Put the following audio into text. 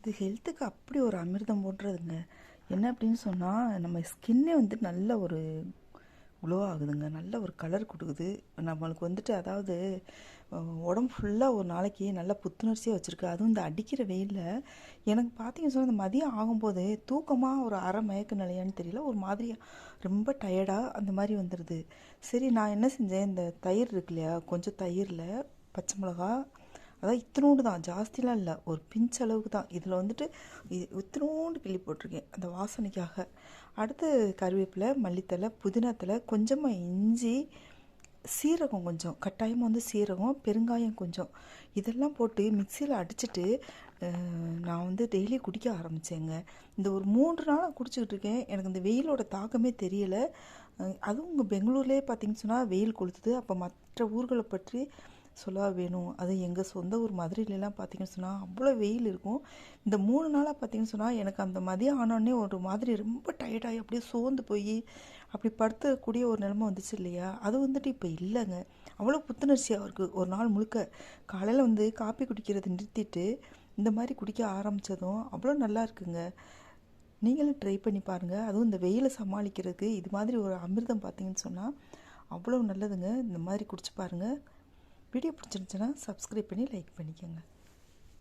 இது ஹெல்த்துக்கு அப்படி ஒரு அமிர்தம் போடுறதுங்க. என்ன அப்படின்னு சொன்னால், நம்ம ஸ்கின்னே வந்துட்டு நல்ல ஒரு க்ளோ ஆகுதுங்க. நல்ல ஒரு கலர் கொடுக்குது நம்மளுக்கு வந்துட்டு. அதாவது உடம்பு ஃபுல்லாக ஒரு நாளைக்கு நல்லா புத்துணர்ச்சியாக வச்சுருக்கு. அதுவும் இந்த அடிக்கிற வெயிலில் எனக்கு பார்த்தீங்கன்னு சொன்னால், இந்த மதியம் ஆகும்போது தூக்கமாக ஒரு அரை மயக்க நிலையான்னு தெரியல, ஒரு மாதிரியாக ரொம்ப டயர்டாக அந்த மாதிரி வந்துடுது. சரி, நான் என்ன செஞ்சேன், இந்த தயிர் இருக்கு இல்லையா, கொஞ்சம் தயிரில் பச்சை மிளகா, அதான் இத்தினோண்டு தான், ஜாஸ்திலாம் இல்லை, ஒரு பிஞ்ச் அளவுக்கு தான். இதில் வந்துட்டு இத்தினோண்டு கிள்ளி போட்டிருக்கேன் அந்த வாசனைக்காக. அடுத்து கருவேப்பிலை, மல்லித்தலை, புதினாத்தலை, கொஞ்சமாக இஞ்சி, சீரகம் கொஞ்சம், கட்டாயமாக வந்து சீரகம், பெருங்காயம் கொஞ்சம், இதெல்லாம் போட்டு மிக்சியில் அடிச்சுட்டு நான் வந்து டெய்லி குடிக்க ஆரம்பித்தேங்க. இந்த ஒரு 3 நாளாக குடிச்சிக்கிட்டு இருக்கேன். எனக்கு இந்த வெயிலோட தாக்கமே தெரியலை. அதுவும் இங்கே பெங்களூர்லேயே பார்த்தீங்கன்னு சொன்னால் வெயில் கொளுத்துது. அப்போ மற்ற ஊர்களை பற்றி சொல்லவா வேணும். அது எங்கள் சொந்த ஊர் மதுரையிலலாம் பார்த்தீங்கன்னு சொன்னால் அவ்வளோ வெயில் இருக்கும். இந்த 3 நாளாக பார்த்தீங்கன்னு சொன்னால் எனக்கு அந்த மதியம் ஆனோடனே ஒரு மாதிரி ரொம்ப டயர்டாகி அப்படியே சோர்ந்து போய் அப்படி படுத்தக்கூடிய ஒரு நிலைமை வந்துச்சு இல்லையா, அது வந்துட்டு இப்போ இல்லைங்க. அவ்வளோ புத்துணர்ச்சியாக இருக்குது. ஒரு நாள் முழுக்க காலையில் வந்து காப்பி குடிக்கிறத நிறுத்திட்டு இந்த மாதிரி குடிக்க ஆரம்பித்ததும் அவ்வளோ நல்லா இருக்குங்க. நீங்களும் ட்ரை பண்ணி பாருங்கள். அதுவும் இந்த வெயிலை சமாளிக்கிறதுக்கு இது மாதிரி ஒரு அமிர்தம் பார்த்தீங்கன்னு சொன்னால் அவ்வளோ நல்லதுங்க. இந்த மாதிரி குடிச்சு பாருங்கள். வீடியோ பிடிச்சிருந்துச்சுன்னா சப்ஸ்கிரைப் பண்ணி லைக் பண்ணிக்கோங்க.